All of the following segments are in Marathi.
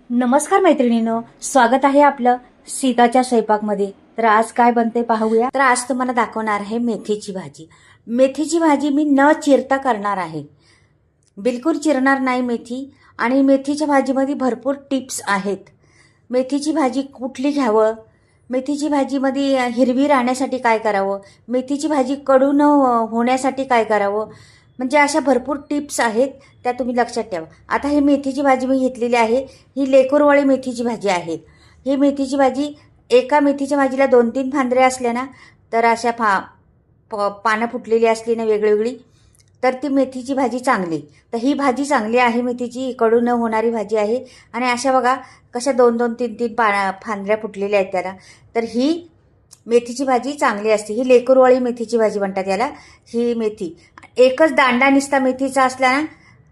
नमस्कार मैत्रिणींनो, स्वागत आहे आपलं सीताच्या स्वयंपाकमध्ये। तर आज काय बनते पाहूया। तर आज तुम्हाला दाखवणार आहे मेथीची भाजी। मेथीची भाजी मी न चिरता करणार आहे, बिलकुल चिरणार नाही मेथी। आणि मेथीच्या भाजीमध्ये भरपूर टिप्स आहेत। मेथीची भाजी कुठली घ्यावं, मेथीची भाजीमध्ये हिरवी राहण्यासाठी काय करावं, मेथीची भाजी कडू न होण्यासाठी काय करावं, म्हणजे अशा भरपूर टिप्स आहेत, त्या तुम्ही लक्षात ठेवा। आता ही मेथीची भाजी मी घेतलेली आहे, ही लेकूरवाळी मेथीची भाजी आहे। ही मेथीची भाजी, एका मेथीच्या भाजीला 2-3 फांद्रे असल्या ना, तर अशा पानं फुटलेली असली ना वेगळी, तर ती मेथीची भाजी चांगली। तर ही भाजी चांगली आहे, मेथीची कडू न होणारी भाजी आहे। आणि अशा बघा कशा 2-2, 3-3 फांद्र्या फुटलेल्या आहेत त्याला। तर ही मेथीची भाजी चांगली असते, ही लेकूरवाळी मेथीची भाजी म्हणतात याला। ही मेथी एकच दांडा निसता मेथीचा असला ना,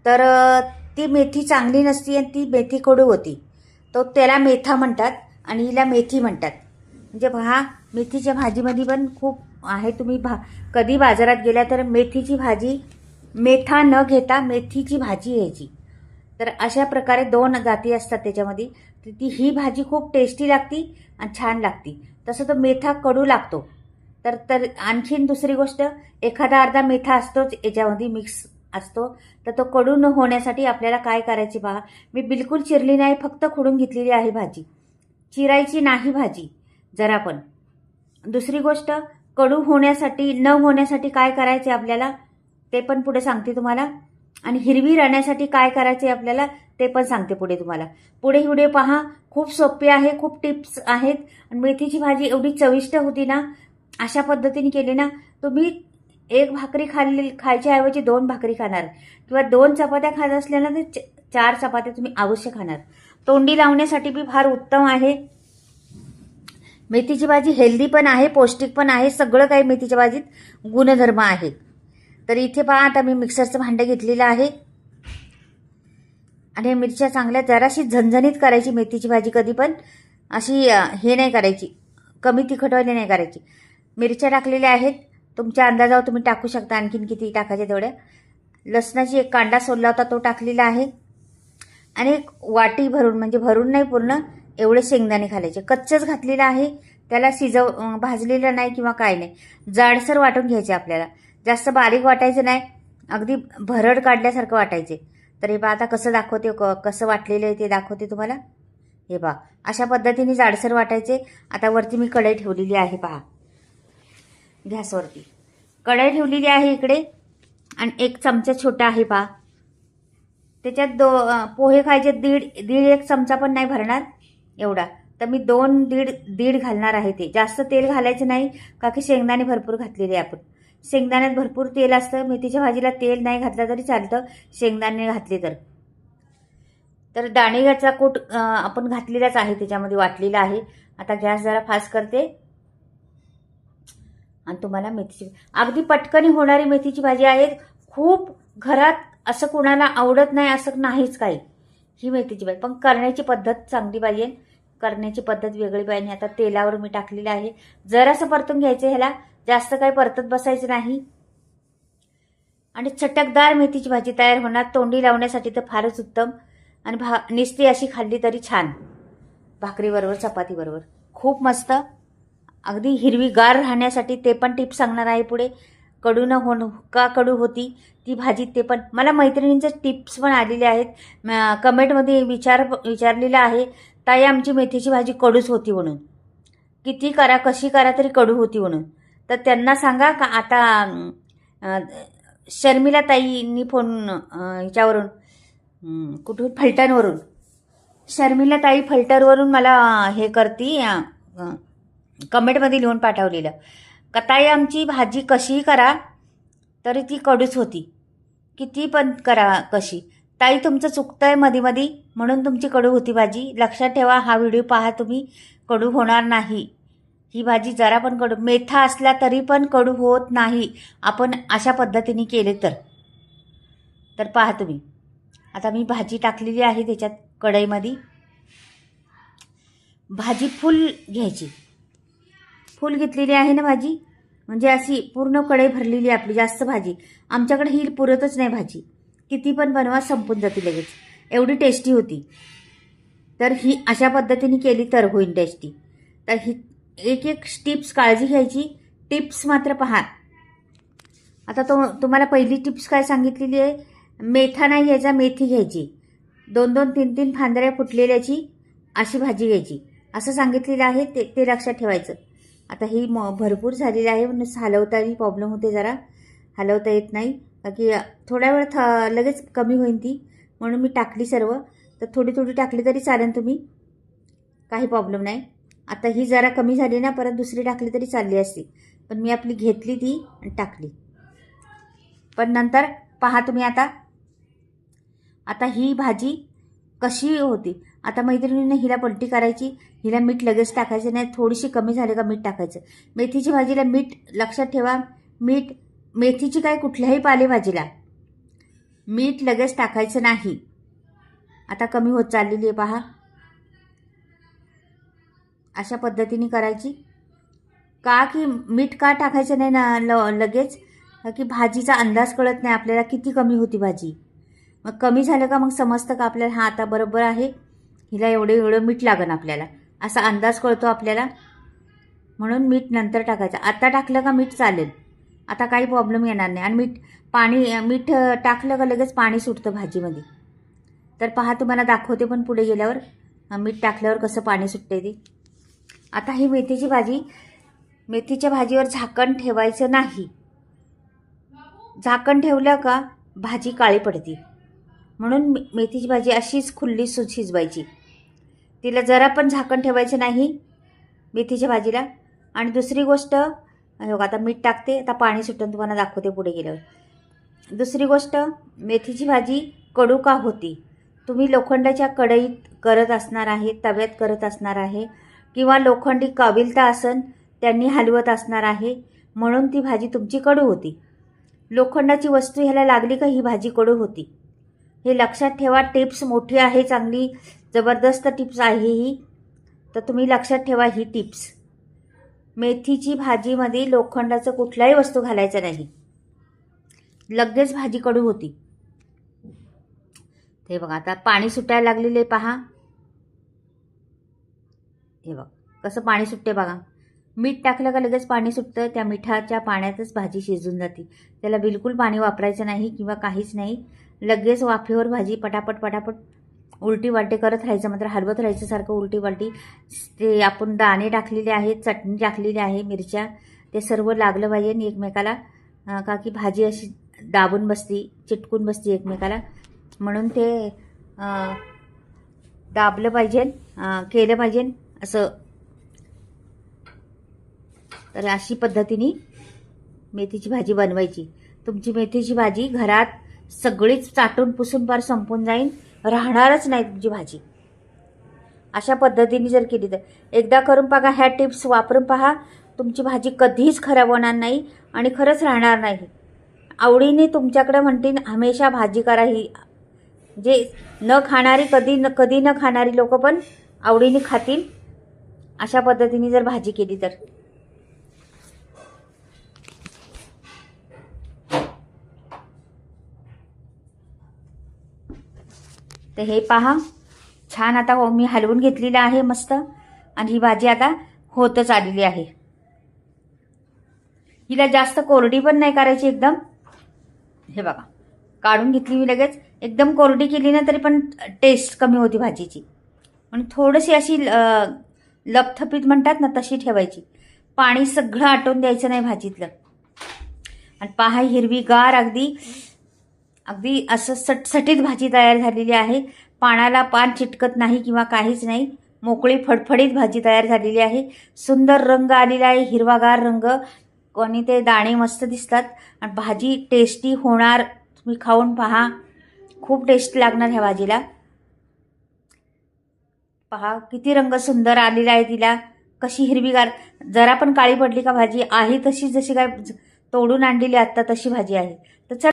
तर ती मेथी चांगली नसती आणि ती मेथी कडू होती, तो त्याला मेथा म्हणतात आणि हिला मेथी म्हणतात। म्हणजे पहा, मेथीच्या भाजीमध्ये पण खूप आहे। तुम्ही कधी बाजारात गेला तर मेथीची भाजी मेथा न घेता मेथीची भाजी घ्यायची। तर अशा प्रकारे 2 जाती असतात त्याच्यामध्ये। तर ही भाजी खूप टेस्टी लागती आणि छान लागती। तसं तर मेथा कडू लागतो। तर आणखीन दुसरी गोष्ट, एखादा अर्धा मेथा असतोच याच्यामध्ये, मिक्स असतो। तर तो कडू न होण्यासाठी आपल्याला काय करायचे पहा, मी बिलकुल चिरली नाही, फक्त खोडून घेतलेली आहे भाजी। चिरायची नाही भाजी जरा पण। दुसरी गोष्ट, कडू होण्यासाठी न होण्यासाठी काय करायचे आपल्याला ते पण पुढे सांगते तुम्हाला। आणि हिरवी राहण्यासाठी काय करायचे आपल्याला ते पण सांगते पुढे तुम्हाला। पुढे व्हिडिओ पहा, खूप सोपे आहे, खूप टिप्स आहेत। आणि मेथीची भाजी एवढी चविष्ट होती ना, अशा पद्धतीने केली ना, तुम्ही एक भाकरी खायच्या ऐवजी 2 भाकरी खाणार, किंवा 2 चपात्या खात असल्या ना तर 4 चपात्या तुम्ही अवश्य खाणार। तोंडी लावण्यासाठी बी फार उत्तम आहे मेथीची भाजी। हेल्दी पण आहे, पौष्टिक पण आहे, सगळं काही मेथीच्या भाजीत गुणधर्म आहेत। तर इथे पहा, आता मी मिक्सरचं भांडं घेतलेलं आहे आणि मिरच्या चांगल्या जराशी झणझणीत करायची। मेथीची भाजी कधी पण अशी हे नाही करायची, कमी तिखटवाली नाही करायची। मिरच्या टाकलेल्या आहेत, तुमच्या अंदाजावर तुम्ही टाकू शकता, आणखीन किती टाकायचे तेवढ्या। लसणाची एक कांडा सोलला होता तो टाकलेला आहे। आणि एक वाटी भरून, म्हणजे भरून नाही पूर्ण, एवढे शेंगदाणे घालायचे, कच्चच घातलेलं आहे, त्याला भाजलेलं नाही किंवा काय नाही, जाडसर वाटून घ्यायचे आपल्याला, जास्त बारीक वाटायचं नाही, अगदी भरड काढल्यासारखं वाटायचे। तर हे पहा, आता कसं दाखवते, कसं वाटलेलं आहे ते दाखवते तुम्हाला। हे पहा, अशा पद्धतीने जाडसर वाटायचे। आता वरती मी कढई ठेवलेली आहे, पहा गॅसवरती कढई ठेवलेली आहे इकडे, आणि एक चमचा छोटा आहे पहा। त्याच्यात पोहे खायचे, दीड 1 चमचा पण नाही भरणार एवढा, तर मी 2-1.5 घालणार आहे। ते जास्त तेल घालायचं नाही, का की शेंगदाणे भरपूर घातलेले आपण। शेंगदाण्यात भरपूर तेल असतं, मेथीच्या भाजीला तेल नाही घातलं तरी चालतं, शेंगदाणे घातले तर दाणेचा कूट आपण घातलेलाच आहे, त्याच्यामध्ये वाटलेला आहे। आता गॅस जरा फास्ट करते आणि तुम्हाला मेथीची अगदी पटकन होणारी मेथीची भाजी आहे। खूप घरात असं कोणाला आवडत नाही असं नाहीच काही, ही मेथीची भाजी, पण करण्याची पद्धत चांगली पाहिजे, करण्याची पद्धत वेगळी पाहिजे। आता तेलावर मी टाकलेलं आहे, जरासं परतून घ्यायचं, ह्याला जास्त काही परतत बसायचं नाही। आणि चटकदार मेथीची भाजी तयार होणार, तोंडी लावण्यासाठी तर फारच उत्तम। आणि निस्ती अशी खाल्ली तरी छान, भाकरीबरोबर, चपातीबरोबर, खूप मस्त। अगदी हिरवीगार राहण्यासाठी ते पण टिप्स सांगणार आहे पुढे। कडू न का कडू होती ती भाजी, ते पण मला मैत्रिणींचे टिप्स पण आलेले आहेत। कमेंटमध्ये विचारलेलं आहे, ताई आमची मेथीची भाजी कडूच होती म्हणून, किती करा कशी करा तरी कडू होती म्हणून। तर त्यांना सांगा का आता शर्मिला ताईंनी फोन ह्याच्यावरून, कुठून, फलटणवरून, शर्मिला ताई फलटणवरून मला हे करती, कमेंटमध्ये लिहून पाठवलेलं का ताई आमची भाजी कशीही करा तरी ती कडूच होती, किती पण करा कशी, ताई तुमचं चुकतंय मध्ये म्हणून तुमची कडू होती भाजी, लक्षात ठेवा। हा व्हिडिओ पहा तुम्ही, कडू होणार नाही ही भाजी, जरा पण कडू मेथा असला तरी पण कडू होत नाही, आपण अशा पद्धतीने केले तर पहा तुम्ही। आता मी भाजी टाकलेली आहे त्याच्यात कढईमध्ये, भाजी फुल घ्यायची, फुल घेतलेली आहे ना भाजी, म्हणजे अशी पूर्ण कढई भरलेली आपली, जास्त भाजी आमच्याकडे ही पुरतच नाही भाजी, किती पण बनवा संपून जाते लगेच, एवढी टेस्टी होती। तर ही अशा पद्धतीने केली तर होईल टेस्टी. तर ही एक एक टिप्स काळजी घ्यायची. टिप्स मात्र पहा. आता तुम्हाला पहिली टिप्स काय सांगितलेली आहे, मेथा नाही घ्यायचा, मेथी घ्यायची. 2-2, 3-3 फांद्या फुटलेल्याची अशी भाजी घ्यायची असं सांगितलेलं आहे. ते लक्षात ठेवायचं. आता ही भरपूर झालेली आहे म्हणून हलवताही प्रॉब्लेम होते, जरा हलवता येत नाही की थोड्या वेळ लगेच कमी होईल ती, म्हणून मी टाकली सर्व. तर थोडी थोडी टाकली तरी चालेल तुम्ही, काही प्रॉब्लेम नाही. आता ही जरा कमी झाली ना, परत दुसरी टाकली तरी चालली असती, पण मी आपली घेतली ती आणि टाकली. पण नंतर पहा तुम्ही आता ही भाजी कशी होती. आता मैत्रिणीने हिला पलटी करायची, हिला मीठ लगेच टाकायचं नाही, थोडीशी कमी झाली का मीठ टाकायचं. मेथीची भाजीला मीठ लक्षात ठेवा, मीठ मेथीची काय कुठल्याही पालेभाजीला मीठ लगेच टाकायचं नाही. आता कमी होत चाललेली आहे पहा. अशा पद्धतीने करायची. का की मीठ का टाकायचं नाही ना लगेच, की भाजीचा अंदाज कळत नाही आपल्याला किती कमी होती भाजी. मग कमी झालं का मग समजतं का आपल्याला, हां आता बरोबर आहे, हिला एवढं मीठ लागन आपल्याला, असा अंदाज कळतो आपल्याला. म्हणून मीठ नंतर टाकायचं. आता टाकलं का मीठ चालेल, आता काही प्रॉब्लेम येणार नाही. आणि मीठ टाकलं का लगेच पाणी सुटतं भाजीमध्ये. तर पहा तुम्हाला दाखवते पण पुढे गेल्यावर मीठ टाकल्यावर कसं पाणी सुटते ते. आता ही मेथीची भाजी, मेथीच्या भाजीवर झाकण ठेवायचं नाही. झाकण ठेवलं का भाजी काळी पडते. म्हणून मेथीची भाजी अशीच खुल्ली शिजवायची. तिला जरा पण झाकण ठेवायचं नाही मेथीच्या भाजीला. आणि दुसरी गोष्ट, आता मीठ टाकते, आता पाणी सुटून तुम्हाला दाखवते पुढे गेल्यावर. दुसरी गोष्ट, मेथीची भाजी कडू का होती. तुम्ही लोखंडाच्या कढईत करत असणार आहे, तव्यात करत असणार आहे, किंवा लोखंडी काविलता असन त्यांनी हलवत असणार आहे, म्हणून ती भाजी तुमची कडू होती. लोखंडाची वस्तू ह्याला लागली का ही भाजी कडू होती. हे लक्षात ठेवा. टिप्स मोठी आहे, चांगली जबरदस्त टिप्स आहे ही. तर तुम्ही लक्षात ठेवा ही टिप्स. मेथीची भाजीमध्ये लोखंडाचं कुठल्याही वस्तू घालायचं नाही, लगेच भाजी कडू होती. हे बघा आता पाणी सुटायला लागलेले पहा. हे बघा कसं पाणी सुटते बघा. मीठ टाकलं का लगेच पाणी सुटतं. त्या मिठाच्या पाण्यातच भाजी शिजून जाते. त्याला बिलकुल पाणी वापरायचं नाही किंवा काहीच नाही. लगेच वाफेवर भाजी पटापट उलटी वालटी करत राहायचं, मात्र हलवत राहायचं सारखं उलटी वालटी. ते आपण दाणे टाकलेले आहेत, चटणी टाकलेली आहे, मिरच्या, ते सर्व लागलं पाहिजे एकमेकाला. का की भाजी अशी दाबून बसती, चिटकून बसती एकमेकाला, म्हणून ते दाबलं पाहिजे, केलं पाहिजे असं. तर अशी पद्धतीने मेथीची भाजी बनवायची. तुमची मेथीची भाजी घरात सगळीच चाटून पुसून पार संपून जाईल, राहणारच नाही तुमची भाजी. अशा पद्धतीने जर केली तर एकदा करून बघा. ह्या टिप्स वापरून पहा. तुमची भाजी कधीच खराब होणार नाही आणि खरंच राहणार नाही. आवडीने तुमच्याकडे म्हणतील हमेशा भाजी करा. ही जे न खाणारी कधी न खाणारी लोक पण आवडीने खातील अशा पद्धतीने जर भाजी केली तर. तर हे पहा छान. आता मी हलवून घेतलेलं आहे मस्त, आणि ही भाजी आता होतच आलेली आहे. हिला जास्त कोरडी पण नाही करायची एकदम. हे बघा काढून घेतली मी लगेच. एकदम कोरडी केली ना तरी पण टेस्ट कमी होती भाजीची, म्हणून थोडीशी अशी लपथपीत म्हणतात ना तशी ठेवायची. पाणी सगळं आटवून द्यायचं नाही भाजीतलं. आणि पहा हिरवीगार अगदी असं सटसटीत भाजी तयार झालेली आहे. पानाला पान चिटकत नाही किंवा काहीच नाही. मोकळी फडफडीत भाजी तयार झालेली आहे. सुंदर रंग आलेला आहे, हिरवागार रंग, आणि ते दाणे मस्त दिसतात. आणि भाजी टेस्टी होणार. तुम्ही खाऊन पहा, खूप टेस्ट लागणार ह्या भाजीला. पहा किती रंग सुंदर आलेला आहे तिला, कशी हिरवीगार. जरा पण काळी पडली का भाजी आहे तशी, जशी काय तोडून आणलेली आत्ता तशी भाजी आहे. तर